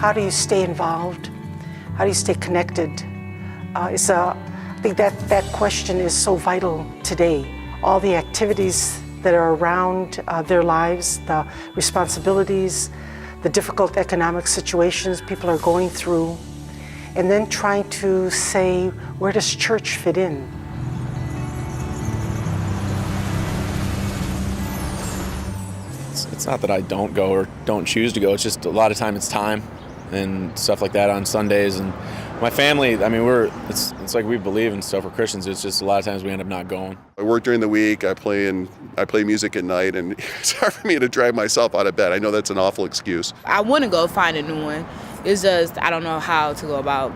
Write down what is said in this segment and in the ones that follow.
how do you stay involved? How do you stay connected? I think that question is so vital today. All the activities that are around their lives, the responsibilities, the difficult economic situations people are going through, and then trying to say, where does church fit in? It's not that I don't go or don't choose to go. It's just a lot of time it's time and stuff like that on Sundays. And my family, I mean, it's like we believe in stuff. We're Christians. It's just a lot of times we end up not going. I work during the week. I play music at night, and it's hard for me to drag myself out of bed. I know that's an awful excuse. I want to go find a new one. It's just I don't know how to go about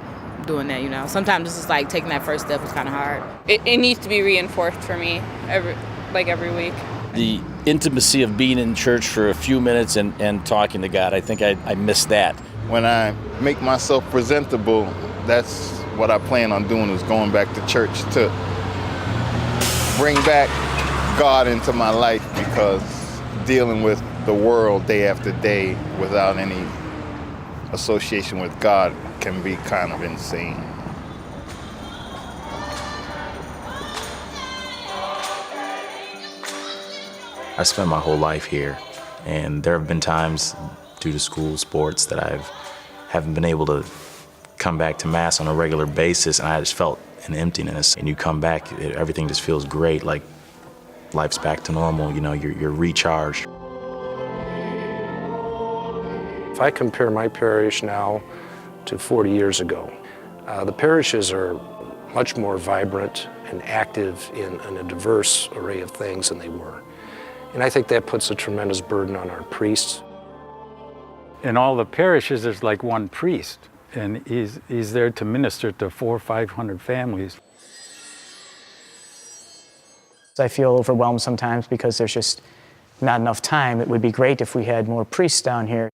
doing that. Sometimes it's just like taking that first step is kind of hard. It needs to be reinforced for me every week. The intimacy of being in church for a few minutes and talking to God, I think I miss that. When I make myself presentable, that's what I plan on doing, is going back to church to bring back God into my life, because dealing with the world day after day without any association with God can be kind of insane. I spent my whole life here, and there have been times due to school sports that haven't been able to come back to Mass on a regular basis, and I just felt an emptiness. And you come back, everything just feels great, like life's back to normal, you're recharged. If I compare my parish now to 40 years ago, the parishes are much more vibrant and active in a diverse array of things than they were. And I think that puts a tremendous burden on our priests. In all the parishes, there's like one priest, and he's there to minister to 400 or 500 families. I feel overwhelmed sometimes because there's just not enough time. It would be great if we had more priests down here.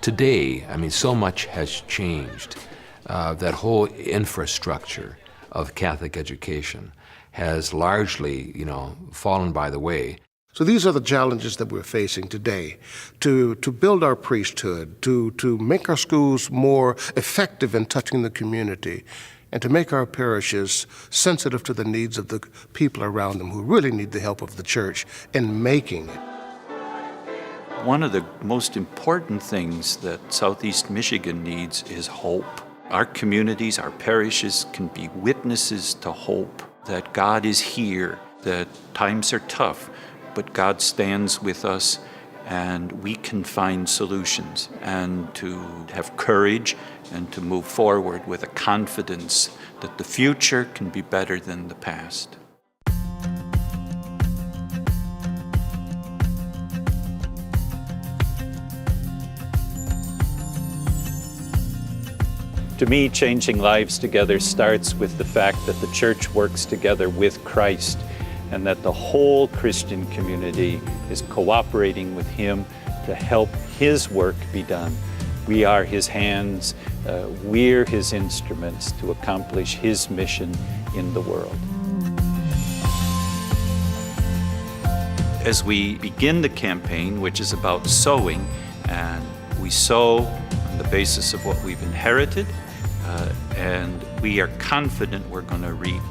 Today, so much has changed. That whole infrastructure of Catholic education has largely, fallen by the way. So these are the challenges that we're facing today, to build our priesthood, to make our schools more effective in touching the community, and to make our parishes sensitive to the needs of the people around them who really need the help of the church in making it. One of the most important things that Southeast Michigan needs is hope. Our communities, our parishes can be witnesses to hope, that God is here, that times are tough, but God stands with us and we can find solutions, and to have courage and to move forward with a confidence that the future can be better than the past. To me, changing lives together starts with the fact that the church works together with Christ, and that the whole Christian community is cooperating with Him to help His work be done. We are His hands, we're His instruments to accomplish His mission in the world. As we begin the campaign, which is about sowing, and we sow on the basis of what we've inherited, and we are confident we're going to reap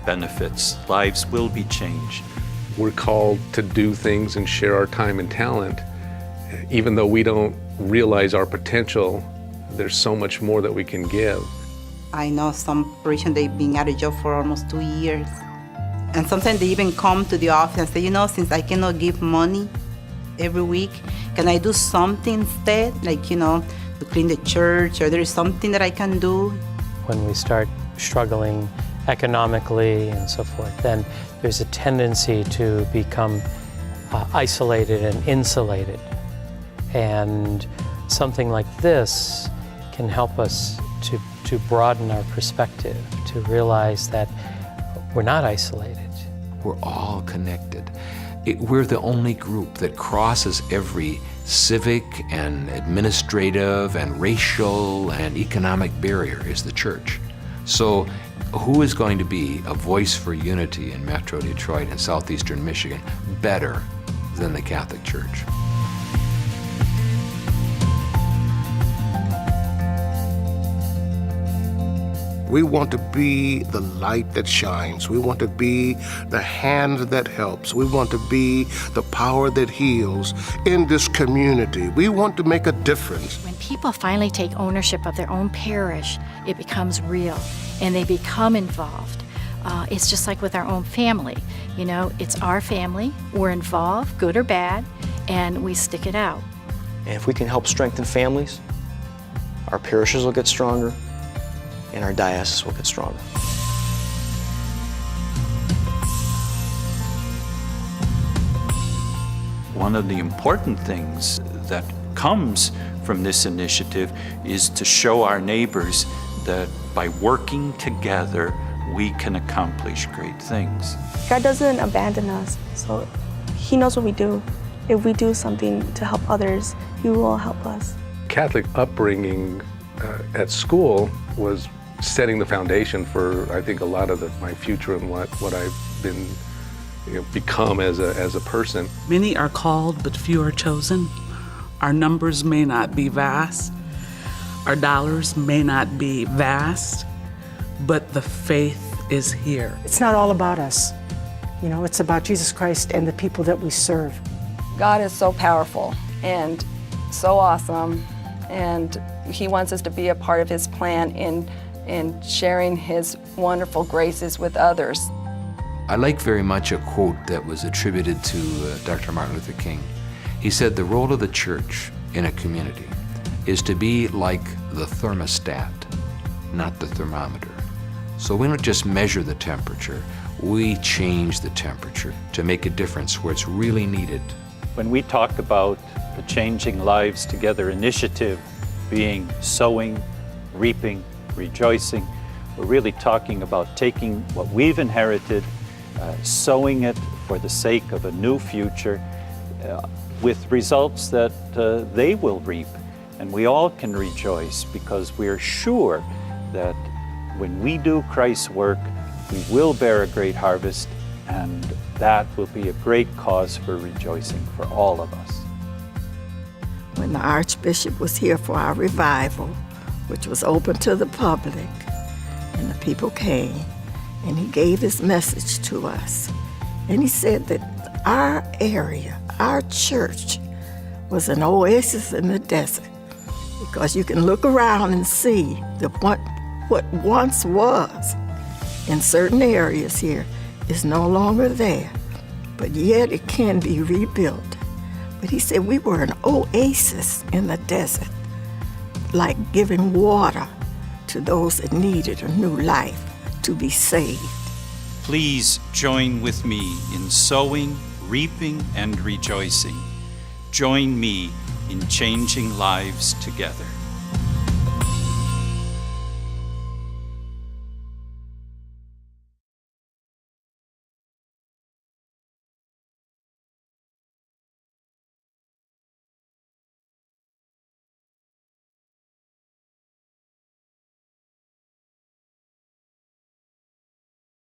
benefits. Lives will be changed. We're called to do things and share our time and talent. Even though we don't realize our potential, there's so much more that we can give. I know some parishioners, they've been out of job for almost 2 years. And sometimes they even come to the office and say, since I cannot give money every week, can I do something instead? Like, to clean the church, or there is something that I can do. When we start struggling economically and so forth, then there's a tendency to become isolated and insulated. And something like this can help us to broaden our perspective, to realize that we're not isolated. We're all connected. We're the only group that crosses every civic and administrative and racial and economic barrier, is the church. So who is going to be a voice for unity in Metro Detroit and Southeastern Michigan better than the Catholic Church? We want to be the light that shines. We want to be the hand that helps. We want to be the power that heals in this community. We want to make a difference. When people finally take ownership of their own parish, it becomes real and they become involved. It's just like with our own family. You know, it's our family, we're involved, good or bad, and we stick it out. And if we can help strengthen families, our parishes will get stronger and our diocese will get stronger. One of the important things that comes from this initiative is to show our neighbors that by working together, we can accomplish great things. God doesn't abandon us, so He knows what we do. If we do something to help others, He will help us. Catholic upbringing at school was setting the foundation for, I think, a lot of my future and what I've been, become as a person. Many are called, but few are chosen. Our numbers may not be vast. Our dollars may not be vast, but the faith is here. It's not all about us. You know, it's about Jesus Christ and the people that we serve. God is so powerful and so awesome, and He wants us to be a part of His plan in sharing His wonderful graces with others. I like very much a quote that was attributed to Dr. Martin Luther King. He said, "The role of the church in a community is to be like the thermostat, not the thermometer." So we don't just measure the temperature, we change the temperature to make a difference where it's really needed. When we talk about the Changing Lives Together initiative being sowing, reaping, rejoicing, we're really talking about taking what we've inherited, sowing it for the sake of a new future with results that they will reap. And we all can rejoice because we're sure that when we do Christ's work, we will bear a great harvest, and that will be a great cause for rejoicing for all of us. When the Archbishop was here for our revival, which was open to the public, and the people came, and he gave his message to us. And he said that our area, our church, was an oasis in the desert, because you can look around and see what once was in certain areas here is no longer there, but yet it can be rebuilt. But he said we were an oasis in the desert, like giving water to those that needed a new life to be saved. Please join with me in sowing, reaping, and rejoicing. Join me in changing lives together.